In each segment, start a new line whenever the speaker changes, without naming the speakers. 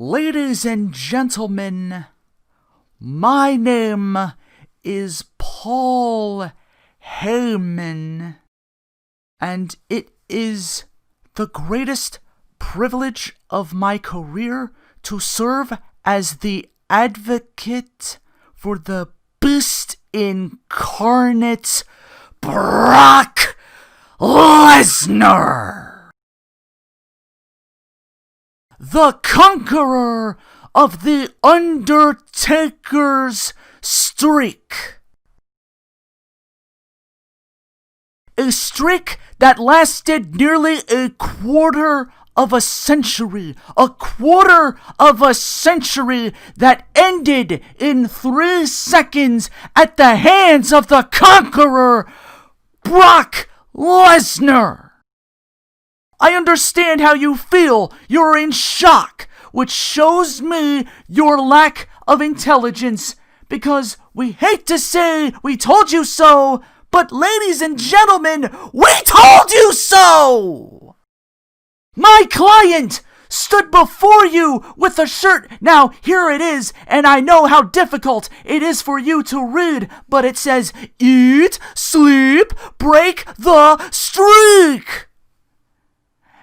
Ladies and gentlemen, my name is Paul Heyman, and it is the greatest privilege of my career to serve as the advocate for the beast incarnate, Brock Lesnar, the conqueror of the Undertaker's streak. A streak that lasted nearly a quarter of a century. A quarter of a century that ended in 3 seconds at the hands of the conqueror, Brock Lesnar. I understand how you feel. You're in shock, which shows me your lack of intelligence, because we hate to say we told you so, but ladies and gentlemen, we told you so! My client stood before you with a shirt. Now, here it is, and I know how difficult it is for you to read, but it says, "Eat, sleep, break the streak."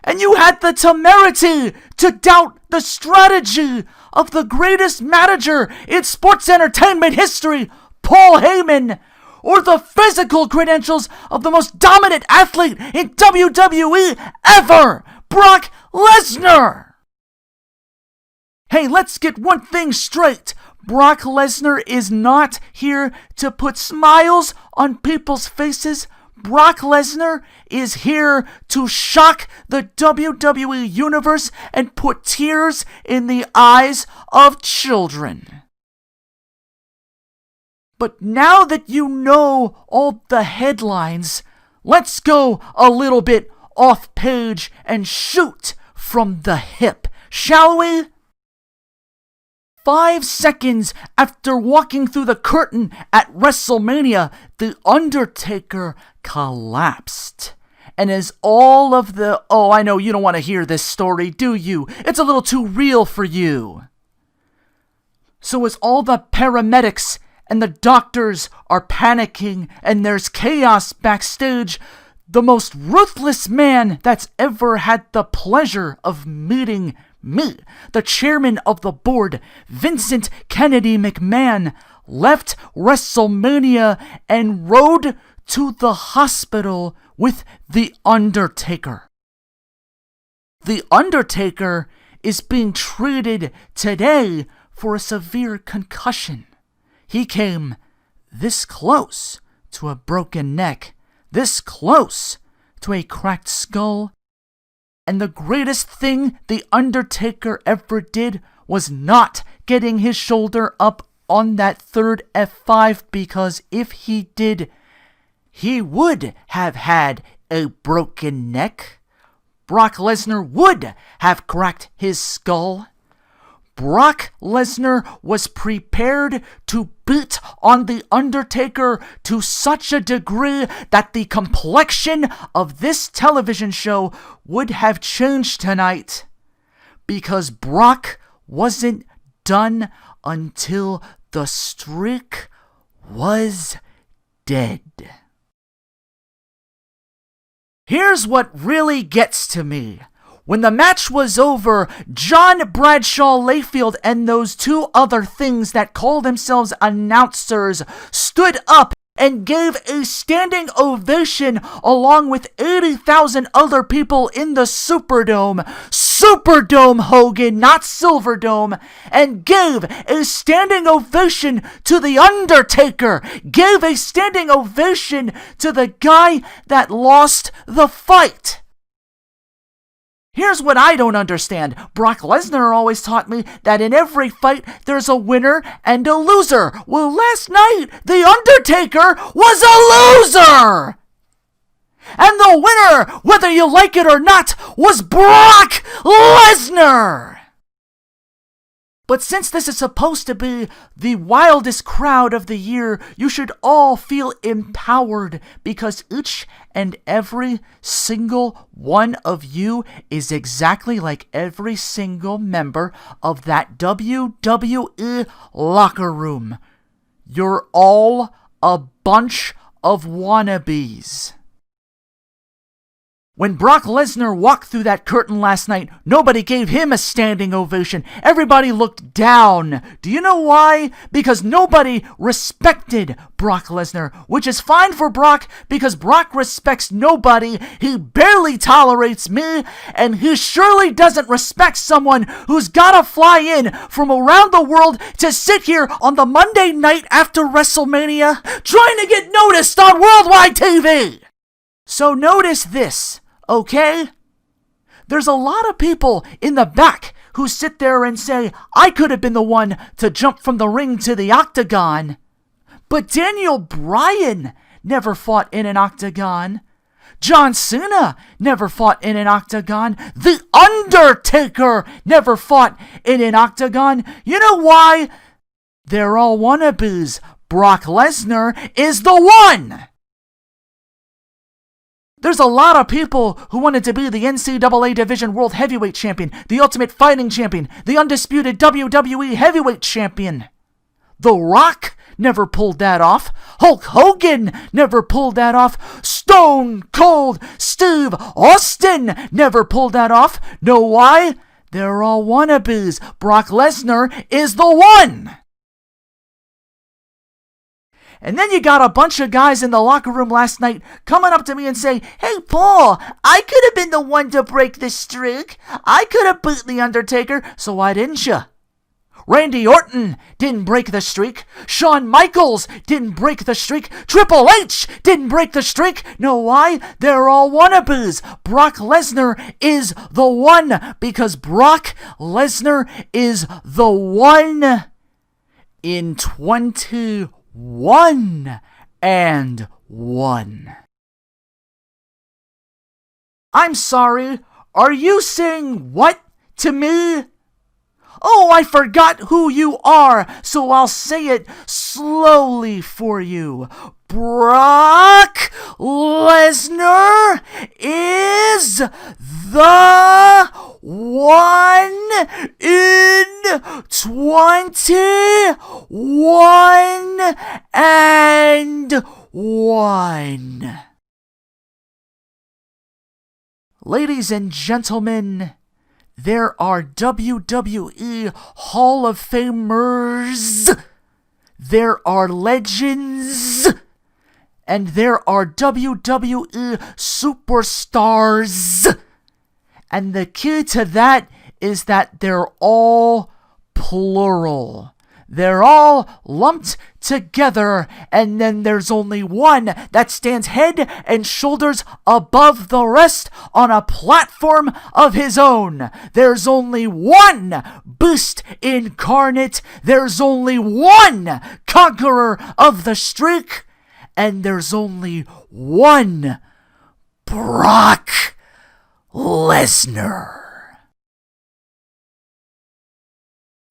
And you had the temerity to doubt the strategy of the greatest manager in sports entertainment history, Paul Heyman, or the physical credentials of the most dominant athlete in WWE ever, Brock Lesnar. Hey, let's get one thing straight. Brock Lesnar is not here to put smiles on people's faces. Brock Lesnar is here to shock the WWE universe and put tears in the eyes of children. But now that you know all the headlines, let's go a little bit off page and shoot from the hip, shall we? 5 seconds after walking through the curtain at Wrestlemania, The Undertaker collapsed. And as all of the... Oh, I know you don't want to hear this story, do you? It's a little too real for you. So as all the paramedics and the doctors are panicking and there's chaos backstage, the most ruthless man that's ever had the pleasure of meeting me, the chairman of the board, Vincent Kennedy McMahon, left WrestleMania and rode to the hospital with The Undertaker. The Undertaker is being treated today for a severe concussion. He came this close to a broken neck, this close to a cracked skull. And the greatest thing The Undertaker ever did was not getting his shoulder up on that third F5, because if he did, he would have had a broken neck. Brock Lesnar would have cracked his skull. Brock Lesnar was prepared to beat on The Undertaker to such a degree that the complexion of this television show would have changed tonight, because Brock wasn't done until the streak was dead. Here's what really gets to me. When the match was over, John Bradshaw Layfield and those 2 other things that call themselves announcers stood up and gave a standing ovation along with 80,000 other people in the Superdome. Superdome, Hogan, not Silverdome. And gave a standing ovation to The Undertaker. Gave a standing ovation to the guy that lost the fight. Here's what I don't understand. Brock Lesnar always taught me that in every fight, there's a winner and a loser. Well, last night, The Undertaker was a loser! And the winner, whether you like it or not, was Brock Lesnar! But since this is supposed to be the wildest crowd of the year, you should all feel empowered because each and every single one of you is exactly like every single member of that WWE locker room. You're all a bunch of wannabes. When Brock Lesnar walked through that curtain last night, nobody gave him a standing ovation. Everybody looked down. Do you know why? Because nobody respected Brock Lesnar, which is fine for Brock because Brock respects nobody. He barely tolerates me, and he surely doesn't respect someone who's gotta fly in from around the world to sit here on the Monday night after WrestleMania trying to get noticed on worldwide TV. So notice this. Okay? There's a lot of people in the back who sit there and say, I could have been the one to jump from the ring to the octagon. But Daniel Bryan never fought in an octagon. John Cena never fought in an octagon. The Undertaker never fought in an octagon. You know why? They're all wannabes. Brock Lesnar is the one. There's a lot of people who wanted to be the NCAA Division World Heavyweight Champion, the Ultimate Fighting Champion, the undisputed WWE Heavyweight Champion. The Rock never pulled that off. Hulk Hogan never pulled that off. Stone Cold Steve Austin never pulled that off. Know why? They're all wannabes. Brock Lesnar is the one. And then you got a bunch of guys in the locker room last night coming up to me and saying, hey, Paul, I could have been the one to break the streak. I could have beat The Undertaker, so why didn't you? Randy Orton didn't break the streak. Shawn Michaels didn't break the streak. Triple H didn't break the streak. Know why? They're all wannabes. Brock Lesnar is the one because Brock Lesnar is the one in 21 and 1. I'm sorry, are you saying what to me? Oh, I forgot who you are, so I'll say it slowly for you. Brock Lesnar is the one in 21 and 1. Ladies and gentlemen, there are WWE Hall of Famers, there are legends, and there are WWE superstars. And the key to that is that they're all plural. They're all lumped together, and then there's only one that stands head and shoulders above the rest on a platform of his own. There's only one beast incarnate. There's only one conqueror of the streak, and there's only one Brock Lesnar.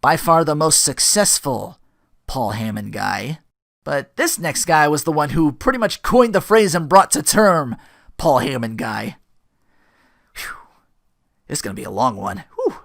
By far the most successful Paul Heyman guy. But this next guy was the one who pretty much coined the phrase and brought to term Paul Heyman guy. Whew. It's going to be a long one. Whew.